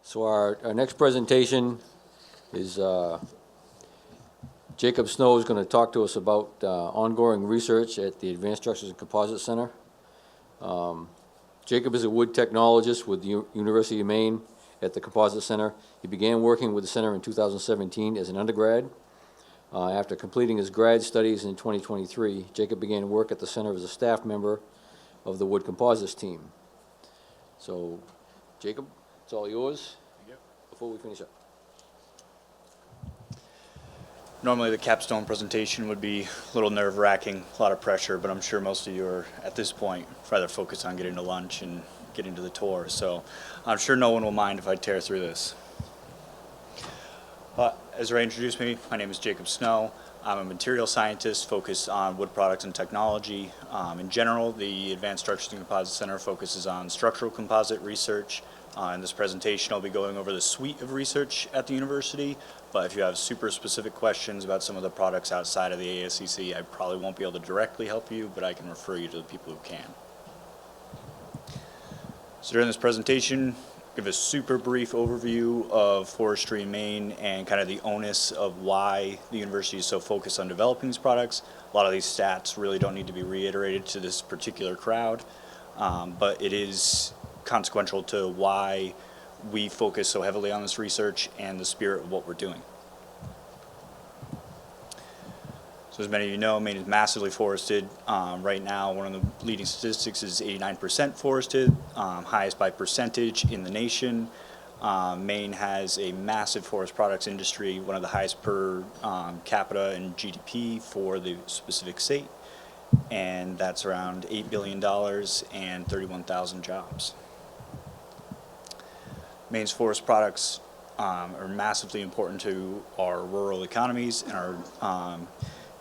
So our next presentation is Jacob Snow is going to talk to us about ongoing research at the Advanced Structures and Composites Center. Jacob is a wood technologist with the University of Maine at the Composite Center. He began working with the center in 2017 as an undergrad. After completing his grad studies in 2023, Jacob began work at the center as a staff member of the wood composites team. So, Jacob, it's all yours. Yep. Before we finish up. Normally the capstone presentation would be a little nerve-wracking, a lot of pressure, but I'm sure most of you are, at this point, rather focused on getting to lunch and getting to the tour. So I'm sure no one will mind if I tear through this. As Ray introduced me, my name is Jacob Snow. I'm a material scientist focused on wood products and technology. In general, the Advanced Structures and Composites Center focuses on structural composite research. In this presentation, I'll be going over the suite of research at the university, but if you have super specific questions about some of the products outside of the ASCC, I probably won't be able to directly help you, but I can refer you to the people who can. So during this presentation, give a super brief overview of forestry in Maine and kind of the onus of why the university is so focused on developing these products. A lot of these stats really don't need to be reiterated to this particular crowd, but it is consequential to why we focus so heavily on this research and the spirit of what we're doing. So as many of you know, Maine is massively forested. Right now, one of the leading statistics is 89% forested, highest by percentage in the nation. Maine has a massive forest products industry, one of the highest per capita in GDP for the specific state, and that's around $8 billion and 31,000 jobs. Maine's forest products are massively important to our rural economies and our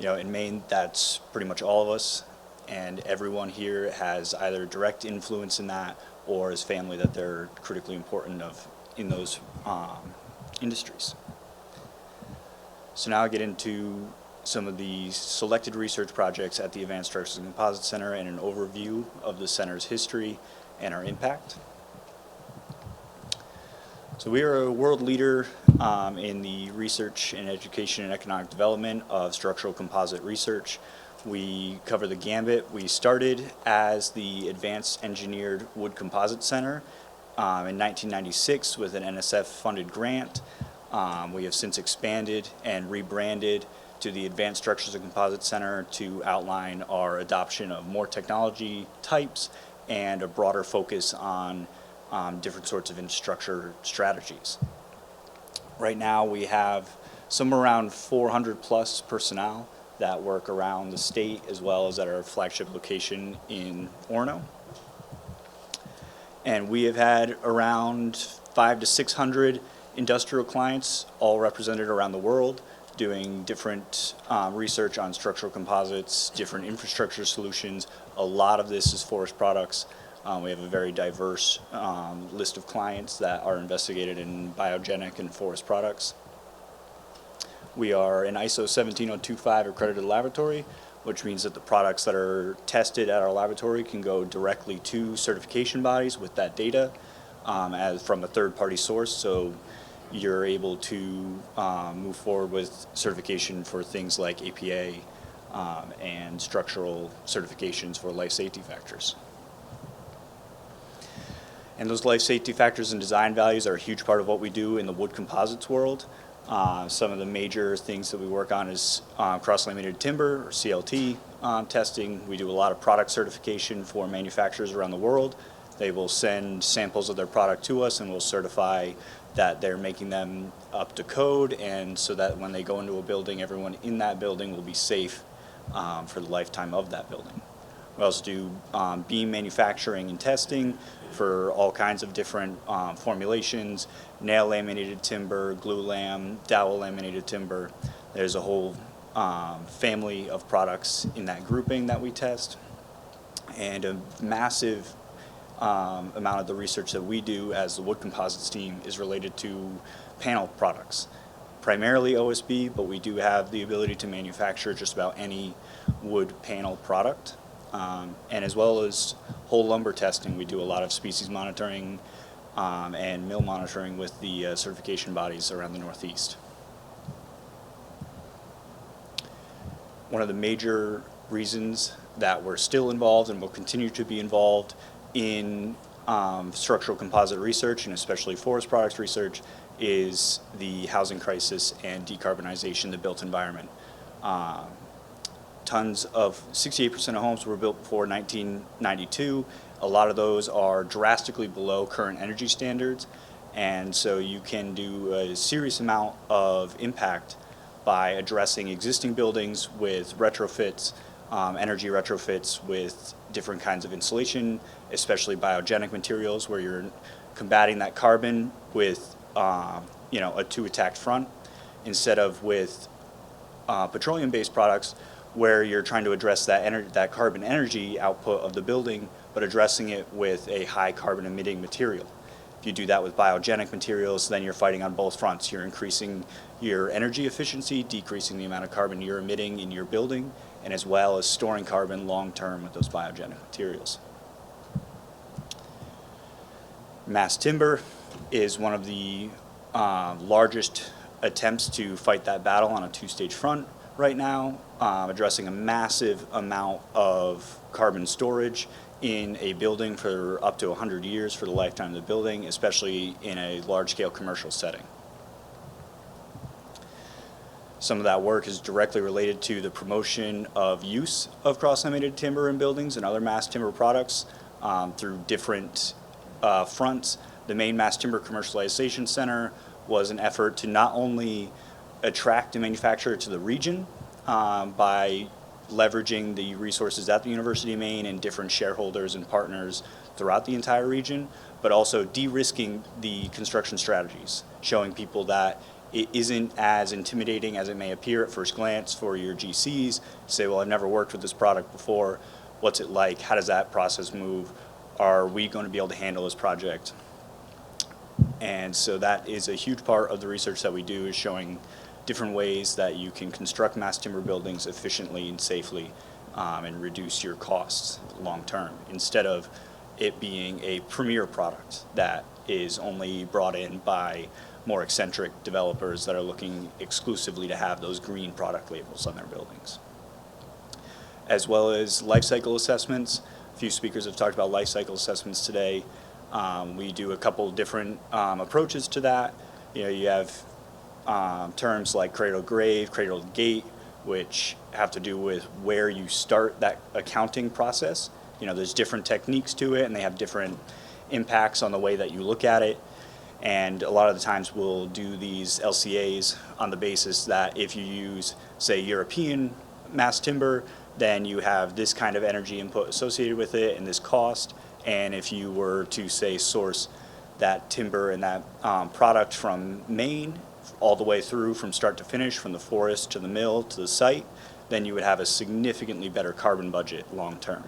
in Maine, that's pretty much all of us, and everyone here has either direct influence in that or is family that they're critically important of in those industries. So now I get into some of the selected research projects at the Advanced Structures and Composites Center and an overview of the center's history and our impact. So we are a world leader in the research and education and economic development of structural composite research. We cover the gambit. We started as the Advanced Engineered Wood Composite Center in 1996 with an NSF-funded grant. We have since expanded and rebranded to the Advanced Structures and Composite Center to outline our adoption of more technology types and a broader focus on different sorts of infrastructure strategies. Right now we have somewhere around 400 plus personnel that work around the state as well as at our flagship location in Orono. And we have had around 500 to 600 industrial clients, all represented around the world, doing different research on structural composites, different infrastructure solutions. A lot of this is forest products. We have a very diverse list of clients that are investigated in biogenic and forest products. We are an ISO 17025 accredited laboratory, which means that the products that are tested at our laboratory can go directly to certification bodies with that data as from a third-party source. So you're able to move forward with certification for things like APA and structural certifications for life safety factors. And those life safety factors and design values are a huge part of what we do in the wood composites world. Some of the major things that we work on is cross-laminated timber, or CLT, testing. We do a lot of product certification for manufacturers around the world. They will send samples of their product to us and we'll certify that they're making them up to code, and so that when they go into a building, everyone in that building will be safe for the lifetime of that building. We also do beam manufacturing and testing for all kinds of different formulations, nail laminated timber, glue lam, dowel laminated timber. There's a whole family of products in that grouping that we test. And a massive amount of the research that we do as the wood composites team is related to panel products. Primarily OSB, but we do have the ability to manufacture just about any wood panel product. And as well as whole lumber testing, we do a lot of species monitoring and mill monitoring with the certification bodies around the Northeast. One of the major reasons that we're still involved and will continue to be involved in structural composite research, and especially forest products research, is the housing crisis and decarbonization of the built environment. Tons of 68% of homes were built before 1992. A lot of those are drastically below current energy standards, and so you can do a serious amount of impact by addressing existing buildings with retrofits, energy retrofits with different kinds of insulation, especially biogenic materials, where you're combating that carbon with a two-attack front, instead of with petroleum-based products, where you're trying to address that carbon energy output of the building, but addressing it with a high carbon emitting material. If you do that with biogenic materials, then you're fighting on both fronts. You're increasing your energy efficiency, decreasing the amount of carbon you're emitting in your building, and as well as storing carbon long-term with those biogenic materials. Mass timber is one of the largest attempts to fight that battle on a two-stage front right now, addressing a massive amount of carbon storage in a building for up to 100 years for the lifetime of the building, especially in a large-scale commercial setting. Some of that work is directly related to the promotion of use of cross-laminated timber in buildings and other mass timber products through different fronts. The Maine Mass Timber Commercialization Center was an effort to not only attract a manufacturer to the region by leveraging the resources at the University of Maine and different shareholders and partners throughout the entire region, but also de-risking the construction strategies, showing people that it isn't as intimidating as it may appear at first glance for your GCs to say, well, I've never worked with this product before. What's it like? How does that process move? Are we going to be able to handle this project? And so that is a huge part of the research that we do, is showing different ways that you can construct mass timber buildings efficiently and safely and reduce your costs long term, instead of it being a premier product that is only brought in by more eccentric developers that are looking exclusively to have those green product labels on their buildings. As well as life cycle assessments. A few speakers have talked about life cycle assessments today. We do a couple different approaches to that. You have terms like cradle to grave, cradle to gate, which have to do with where you start that accounting process. There's different techniques to it, and they have different impacts on the way that you look at it. And a lot of the times we'll do these LCAs on the basis that if you use, say, European mass timber, then you have this kind of energy input associated with it and this cost. And if you were to, say, source that timber and that product from Maine all the way through from start to finish, from the forest to the mill to the site, then you would have a significantly better carbon budget long term.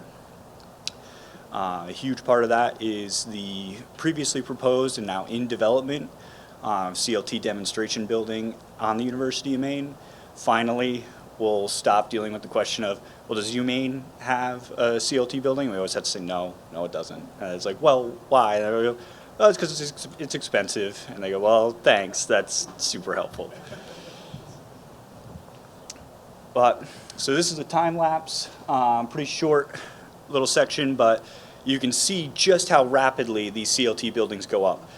A huge part of that is the previously proposed and now in development CLT demonstration building on the University of Maine. Finally, we'll stop dealing with the question of, well, does UMaine have a CLT building? We always have to say, no, it doesn't. And it's like, well, why? And I go, oh, it's because it's expensive. And they go, well, thanks, that's super helpful. But, so this is a time lapse, pretty short little section, but you can see just how rapidly these CLT buildings go up.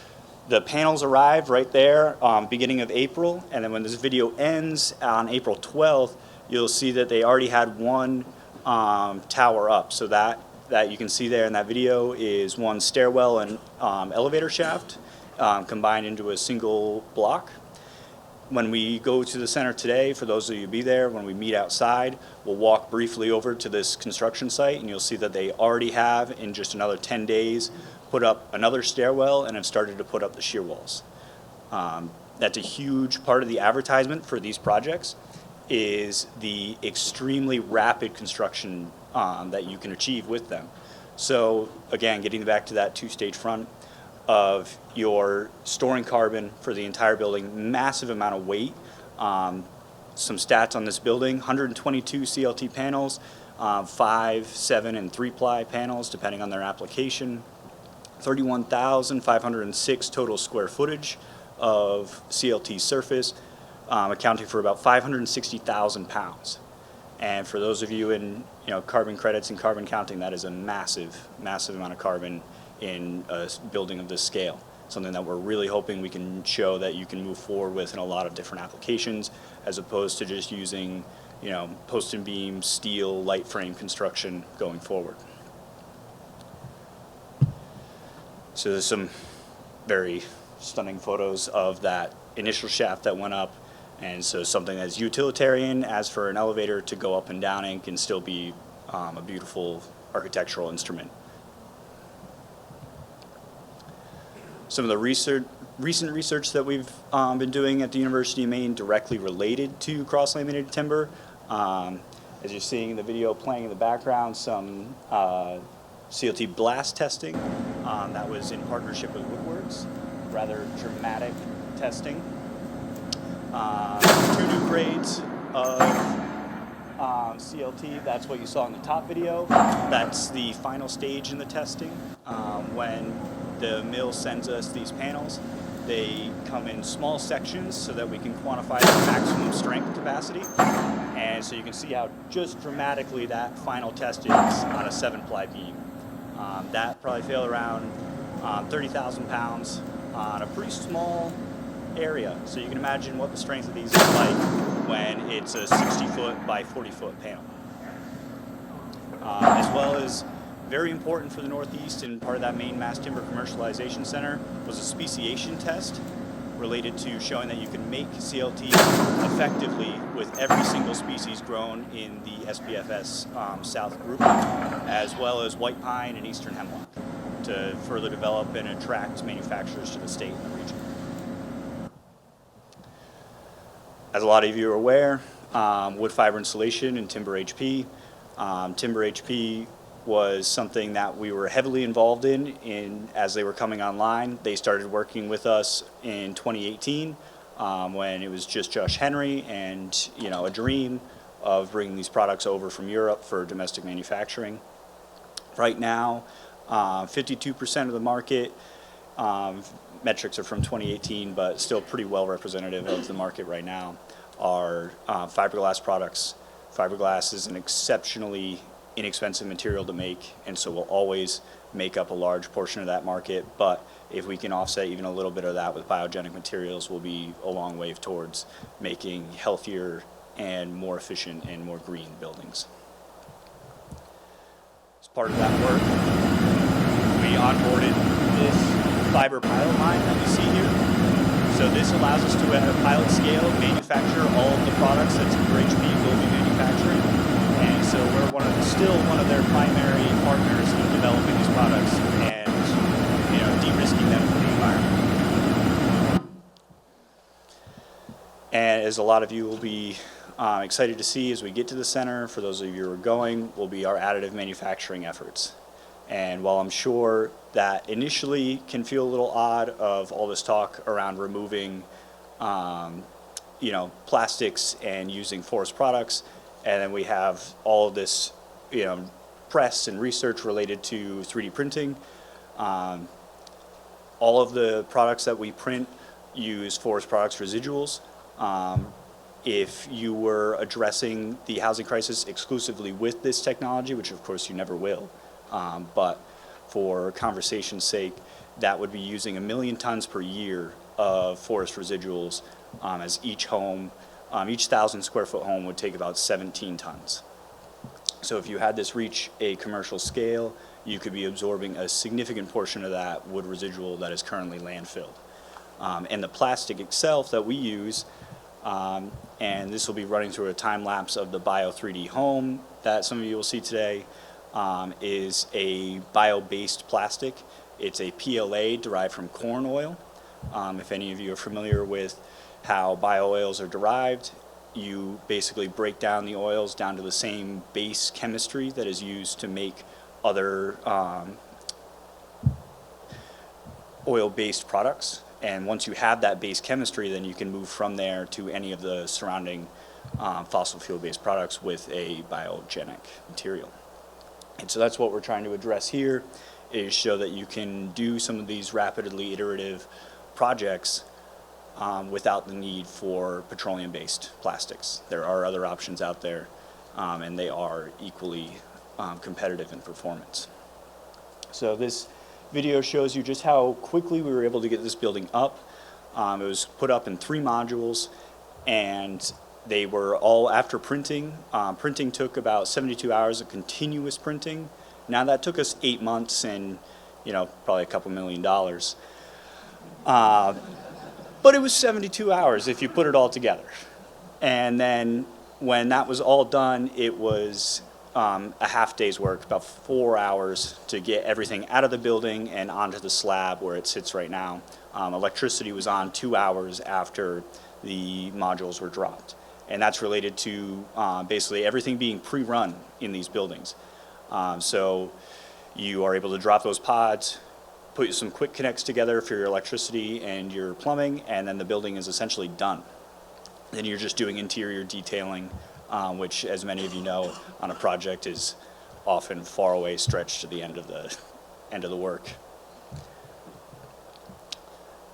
The panels arrived right there, beginning of April, and then when this video ends on April 12th, you'll see that they already had one tower up. So that you can see there in that video is one stairwell and elevator shaft combined into a single block. When we go to the center today, for those of you who be there, when we meet outside, we'll walk briefly over to this construction site, and you'll see that they already have, in just another 10 days, put up another stairwell and have started to put up the shear walls. That's a huge part of the advertisement for these projects, is the extremely rapid construction that you can achieve with them. So again, getting back to that two-stage front of your storing carbon for the entire building, massive amount of weight. Some stats on this building: 122 CLT panels, 5, 7, and 3-ply panels, depending on their application. 31,506 total square footage of CLT surface, accounting for about 560,000 pounds. And for those of you in carbon credits and carbon counting, that is a massive, massive amount of carbon in a building of this scale. Something that we're really hoping we can show that you can move forward with in a lot of different applications, as opposed to just using post and beam, steel, light frame construction going forward. So there's some very stunning photos of that initial shaft that went up, and so something that's utilitarian as for an elevator to go up and down and can still be a beautiful architectural instrument. Some of the recent research that we've been doing at the University of Maine directly related to cross-laminated timber. As you're seeing in the video playing in the background, some CLT blast testing that was in partnership with Woodworks, rather dramatic testing. 2 new grades of CLT, that's what you saw in the top video. That's the final stage in the testing. When the mill sends us these panels, they come in small sections so that we can quantify the maximum strength capacity. And so you can see how just dramatically that final test is on a 7-ply beam. That probably failed around 30,000 pounds on a pretty small area. So you can imagine what the strength of these is like when it's a 60-foot by 40-foot panel. As well as very important for the Northeast and part of that Maine Mass Timber Commercialization Center was a speciation test related to showing that you can make CLT effectively with every single species grown in the SPFS South group, as well as white pine and eastern hemlock, to further develop and attract manufacturers to the state and the region. As a lot of you are aware, wood fiber insulation and timber HP. Timber HP was something that we were heavily involved in as they were coming online. They started working with us in 2018 when it was just Josh Henry and a dream of bringing these products over from Europe for domestic manufacturing. Right now, 52% of the market, metrics are from 2018, but still pretty well representative of the market right now, are fiberglass products. Fiberglass is an exceptionally inexpensive material to make, and so will always make up a large portion of that market. But if we can offset even a little bit of that with biogenic materials, we'll be a long way towards making healthier and more efficient and more green buildings. As part of that work, we onboarded this fiber pilot line that you see here. So this allows us to, at a pilot scale, manufacture all of the products that Timber HP will be manufacturing. And so we're still one of their primary partners in developing these products and de-risking them for the environment. And as a lot of you will be excited to see as we get to the center, for those of you who are going, will be our additive manufacturing efforts. And while I'm sure that initially can feel a little odd of all this talk around removing plastics and using forest products, and then we have all of this press and research related to 3D printing. All of the products that we print use forest products residuals. If you were addressing the housing crisis exclusively with this technology, which of course you never will, but for conversation's sake, that would be using 1 million tons per year of forest residuals, as each home, each 1,000 square foot home would take about 17 tons. So if you had this reach a commercial scale, you could be absorbing a significant portion of that wood residual that is currently landfilled. And the plastic itself that we use, and this will be running through a time lapse of the Bio 3D home that some of you will see today, is a bio-based plastic. It's a PLA derived from corn oil. If any of you are familiar with how bio-oils are derived, you basically break down the oils down to the same base chemistry that is used to make other oil-based products. And once you have that base chemistry, then you can move from there to any of the surrounding fossil fuel-based products with a biogenic material. And so that's what we're trying to address here, is show that you can do some of these rapidly iterative projects without the need for petroleum-based plastics. There are other options out there, and they are equally competitive in performance. So this video shows you just how quickly we were able to get this building up. It was put up in 3 modules, and they were all after printing. Printing took about 72 hours of continuous printing. Now that took us 8 months and, probably a couple $1 million. But it was 72 hours if you put it all together. And then when that was all done, it was a half day's work, about 4 hours to get everything out of the building and onto the slab where it sits right now. Electricity was on 2 hours after the modules were dropped. And that's related to basically everything being pre-run in these buildings. So you are able to drop those pods, put some quick connects together for your electricity and your plumbing, and then the building is essentially done. Then you're just doing interior detailing, which, as many of you know, on a project is often far away stretched to the end of the work.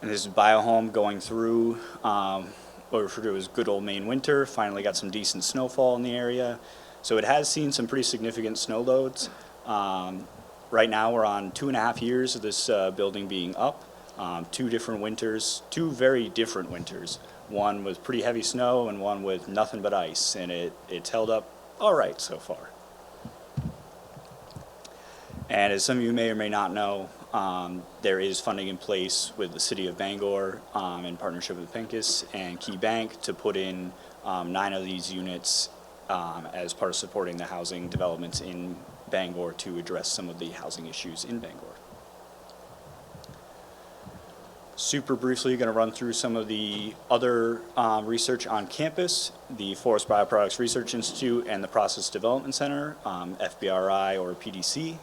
And this is Biohome going through what we refer to as good old Maine winter. Finally got some decent snowfall in the area. So it has seen some pretty significant snow loads. Right now we're on 2.5 years of this building being up. 2 different winters, 2 very different winters. One with pretty heavy snow and one with nothing but ice, and it's held up all right so far. And as some of you may or may not know, there is funding in place with the City of Bangor in partnership with Pincus and Key Bank to put in 9 of these units as part of supporting the housing developments in Bangor to address some of the housing issues in Bangor. Super briefly, going to run through some of the other research on campus, the Forest Bioproducts Research Institute and the Process Development Center, FBRI or PDC.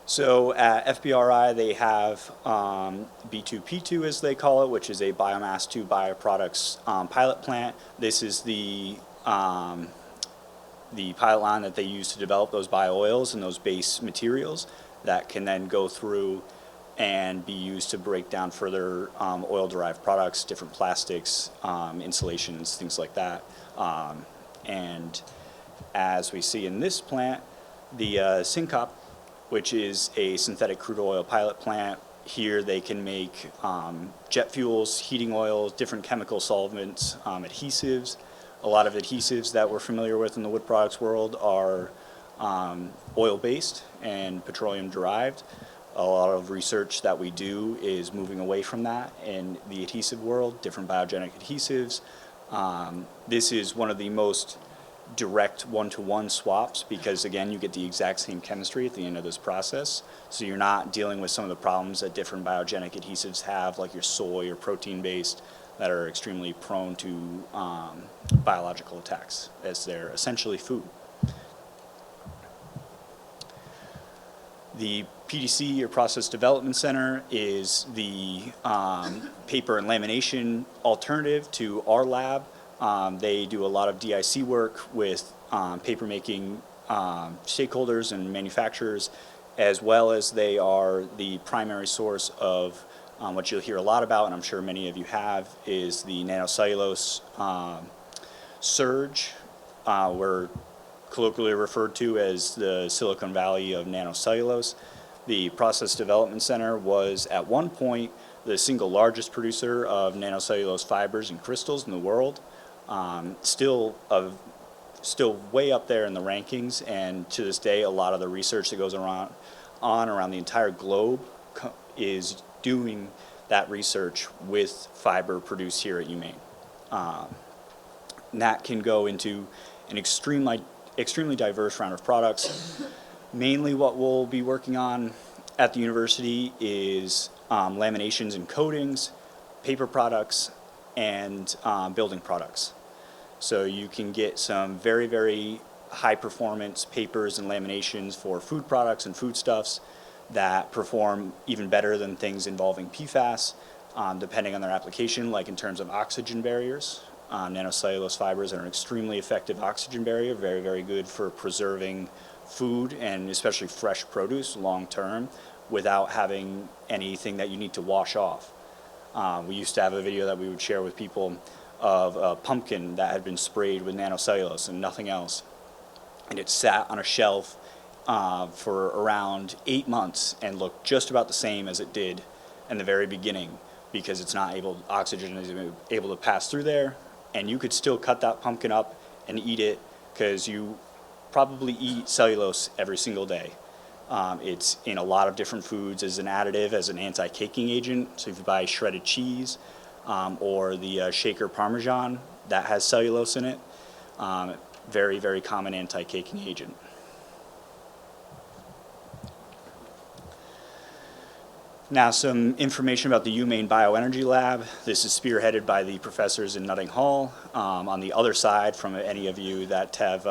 So at FBRI, they have B2P2, as they call it, which is a biomass to bioproducts pilot plant. This is the pilot line that they use to develop those bio-oils and those base materials that can then go through and be used to break down further oil-derived products, different plastics, insulations, things like that. And as we see in this plant, the Syncop, which is a synthetic crude oil pilot plant. Here they can make jet fuels, heating oils, different chemical solvents, adhesives. A lot of adhesives that we're familiar with in the wood products world are oil-based and petroleum-derived. A lot of research that we do is moving away from that in the adhesive world, different biogenic adhesives. This is one of the most direct one-to-one swaps because, again, you get the exact same chemistry at the end of this process. So you're not dealing with some of the problems that different biogenic adhesives have, like your soy or protein-based, that are extremely prone to biological attacks, as they're essentially food. The PDC, or Process Development Center, is the paper and lamination alternative to our lab. They do a lot of DIC work with paper-making stakeholders and manufacturers, as well as they are the primary source of what you'll hear a lot about, and I'm sure many of you have, is the nanocellulose surge. We're colloquially referred to as the Silicon Valley of nanocellulose. The Process Development Center was at one point the single largest producer of nanocellulose fibers and crystals in the world. Still way up there in the rankings, and to this day a lot of the research that goes around the entire globe is doing that research with fiber produced here at UMaine. And that can go into an extremely diverse round of products. Mainly what we'll be working on at the university is laminations and coatings, paper products, and building products. So you can get some very, very high performance papers and laminations for food products and foodstuffs that perform even better than things involving PFAS, depending on their application, like in terms of oxygen barriers. Nanocellulose fibers are an extremely effective oxygen barrier, very, very good for preserving food and especially fresh produce long term without having anything that you need to wash off. We used to have a video that we would share with people of a pumpkin that had been sprayed with nanocellulose and nothing else. And it sat on a shelf for around 8 months and looked just about the same as it did in the very beginning, because it's not able, oxygen isn't able to pass through there, and you could still cut that pumpkin up and eat it, because you probably eat cellulose every single day. It's in a lot of different foods as an additive, as an anti-caking agent. So if you buy shredded cheese or the shaker Parmesan, that has cellulose in it. Very, very common anti-caking agent. Now some information about the UMaine Bioenergy Lab. This is spearheaded by the professors in Nutting Hall. On the other side, from any of you that have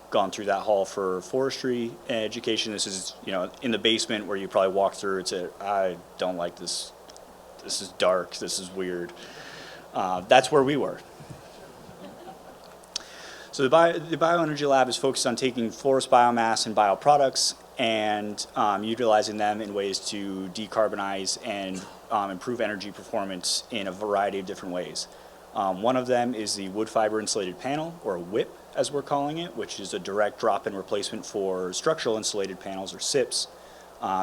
gone through that hall for forestry education, this is, you know, in the basement where you probably walk through. It's I don't like this. This is dark. This is weird. That's where we were. So the Bioenergy Lab is focused on taking forest biomass and bioproducts and utilizing them in ways to decarbonize and improve energy performance in a variety of different ways. One of them is the wood fiber insulated panel, or WIP as we're calling it, which is a direct drop-in replacement for structural insulated panels, or SIPs.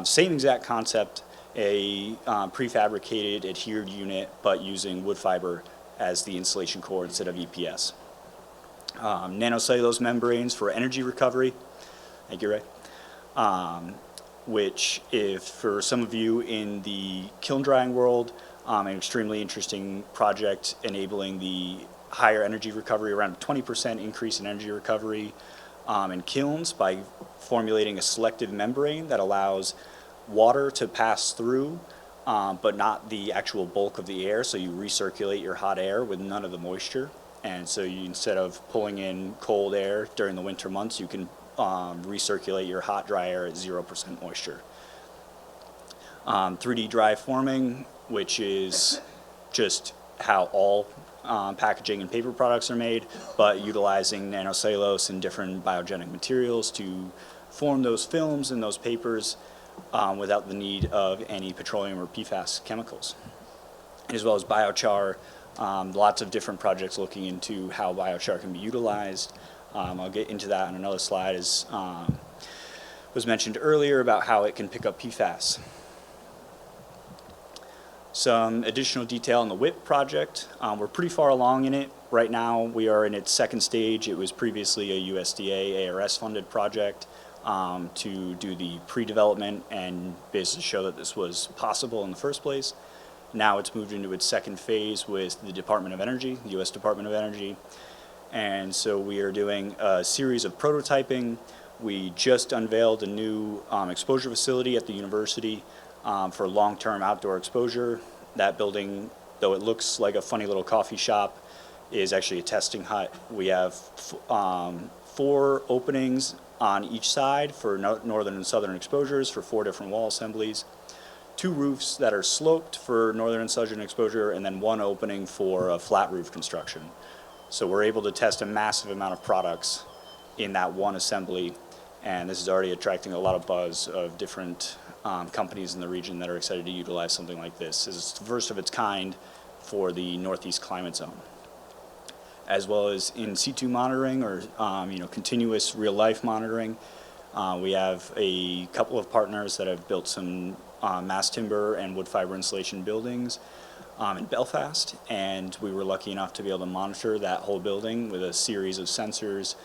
Same exact concept, a prefabricated adhered unit, but using wood fiber as the insulation core instead of EPS. Nanocellulose membranes for energy recovery. Thank you, Ray. Which, if for some of you in the kiln drying world, an extremely interesting project enabling the higher energy recovery, around a 20% increase in energy recovery in kilns by formulating a selective membrane that allows water to pass through, but not the actual bulk of the air, so you recirculate your hot air with none of the moisture. And so you, instead of pulling in cold air during the winter months, you can recirculate your hot, dry air at 0% moisture. 3D dry forming, which is just how all packaging and paper products are made, but utilizing nanocellulose and different biogenic materials to form those films and those papers without the need of any petroleum or PFAS chemicals. As well as biochar, lots of different projects looking into how biochar can be utilized. I'll get into that on another slide, as was mentioned earlier about how it can pick up PFAS. Some additional detail on the WIP project. We're pretty far along in it. Right now we are in its second stage. It was previously a USDA ARS funded project to do the pre-development and basically show that this was possible in the first place. Now it's moved into its second phase with the Department of Energy, the U.S. Department of Energy. And so we are doing a series of prototyping. We just unveiled a new exposure facility at the university for long-term outdoor exposure. That building, though it looks like a funny little coffee shop, is actually a testing hut. We have 4 openings on each side for northern and southern exposures for 4 different wall assemblies. 2 roofs that are sloped for northern and southern exposure, and then 1 opening for a flat roof construction. So we're able to test a massive amount of products in that one assembly, and this is already attracting a lot of buzz of different companies in the region that are excited to utilize something like this. It's the first of its kind for the Northeast climate zone. As well as in situ monitoring, or continuous real-life monitoring. We have a couple of partners that have built some mass timber and wood fiber insulation buildings in Belfast, and we were lucky enough to be able to monitor that whole building with a series of sensors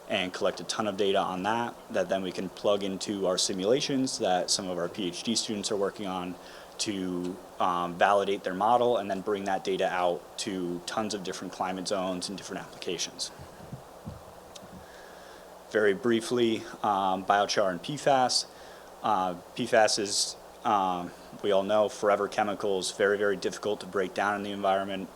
and collect a ton of data on that then we can plug into our simulations that some of our PhD students are working on to validate their model, and then bring that data out to tons of different climate zones and different applications. Very briefly, biochar and PFAS. PFAS is, we all know, forever chemicals, very, very difficult to break down in the environment.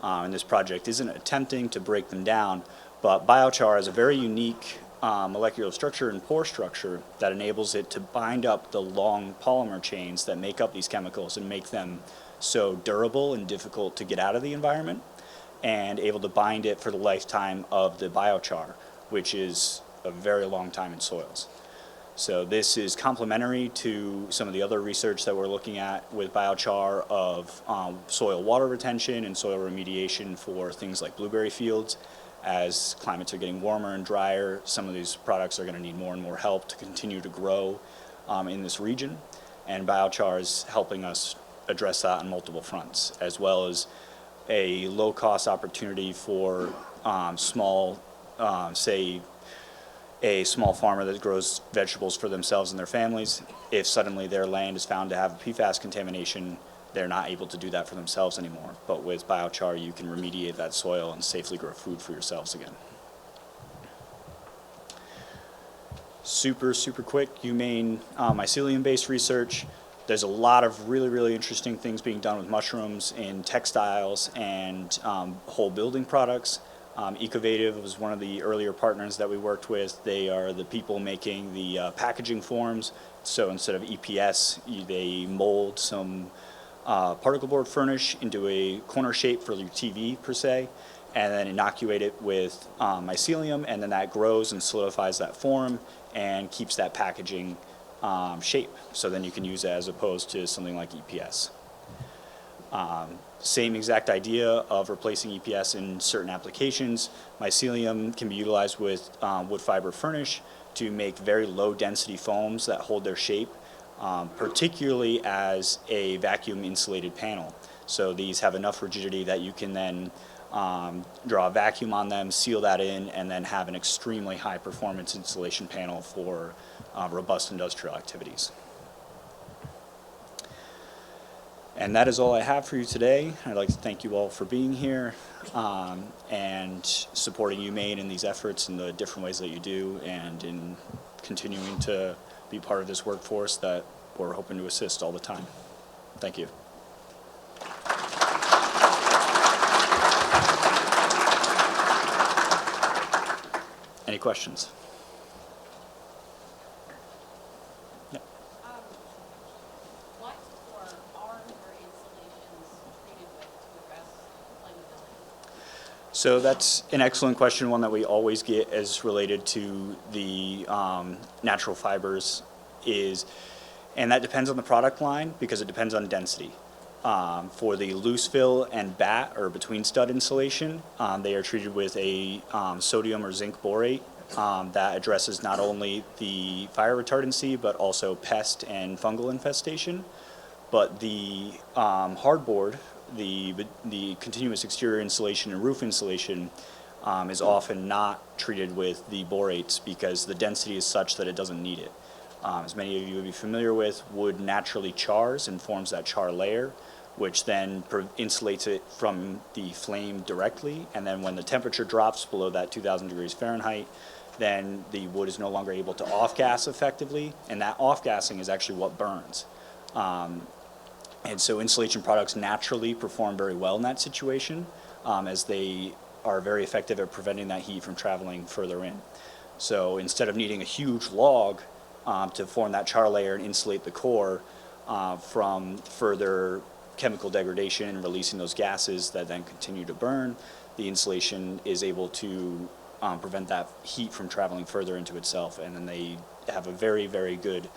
And this project isn't attempting to break them down, but biochar is a very unique molecular structure and pore structure that enables it to bind up the long polymer chains that make up these chemicals and make them so durable and difficult to get out of the environment, and able to bind it for the lifetime of the biochar, which is a very long time in soils. So this is complementary to some of the other research that we're looking at with biochar of soil water retention and soil remediation for things like blueberry fields. As climates are getting warmer and drier, some of these products are going to need more and more help to continue to grow in this region. And biochar is helping us address that on multiple fronts, as well as a low-cost opportunity for small, say, a small farmer that grows vegetables for themselves and their families. If suddenly their land is found to have PFAS contamination, they're not able to do that for themselves anymore. But with biochar, you can remediate that soil and safely grow food for yourselves again. Super quick, UMaine mycelium-based research. There's a lot of really interesting things being done with mushrooms in textiles and whole building products. Ecovative was one of the earlier partners that we worked with. They are the people making the packaging forms. So instead of EPS, they mold some particle board furnish into a corner shape for your TV per se, and then inoculate it with mycelium, and then that grows and solidifies that form and keeps that packaging shape. So then you can use it as opposed to something like EPS. Same exact idea of replacing EPS in certain applications. Mycelium can be utilized with wood fiber furnish to make very low density foams that hold their shape, particularly as a vacuum insulated panel. So these have enough rigidity that you can then draw a vacuum on them, seal that in, and then have an extremely high performance insulation panel for robust industrial activities. And that is all I have for you today. I'd like to thank you all for being here and supporting UMaine in these efforts in the different ways that you do, and in continuing to be part of this workforce that we're hoping to assist all the time. Thank you. Any questions? What or are your installations treated with to address flammability? So that's an excellent question, one that we always get as related to the natural fibers is, and that depends on the product line because it depends on density. For the loose fill and bat or between stud insulation, they are treated with a sodium or zinc borate that addresses not only the fire retardancy but also pest and fungal infestation. But the hardboard, the continuous exterior insulation and roof insulation is often not treated with the borates because the density is such that it doesn't need it. As many of you would be familiar with, wood naturally chars and forms that char layer, which then insulates it from the flame directly. And then when the temperature drops below that 2,000 degrees Fahrenheit, then the wood is no longer able to off-gas effectively, and that off-gassing is actually what burns. And so insulation products naturally perform very well in that situation, as they are very effective at preventing that heat from traveling further in. So instead of needing a huge log to form that char layer and insulate the core from further chemical degradation and releasing those gases that then continue to burn, the insulation is able to prevent that heat from traveling further into itself, and then they have a very good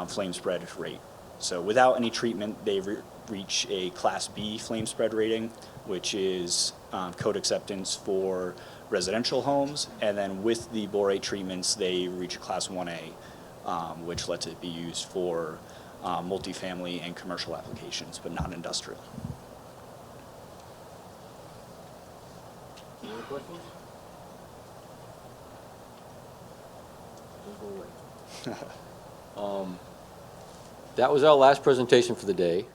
flame spread rate. So without any treatment, they reach a Class B flame spread rating, which is code acceptance for residential homes, and then with the borate treatments, they reach a Class 1A, which lets it be used for multifamily and commercial applications, but not industrial. Any other questions? Don't go away. That was our last presentation for the day.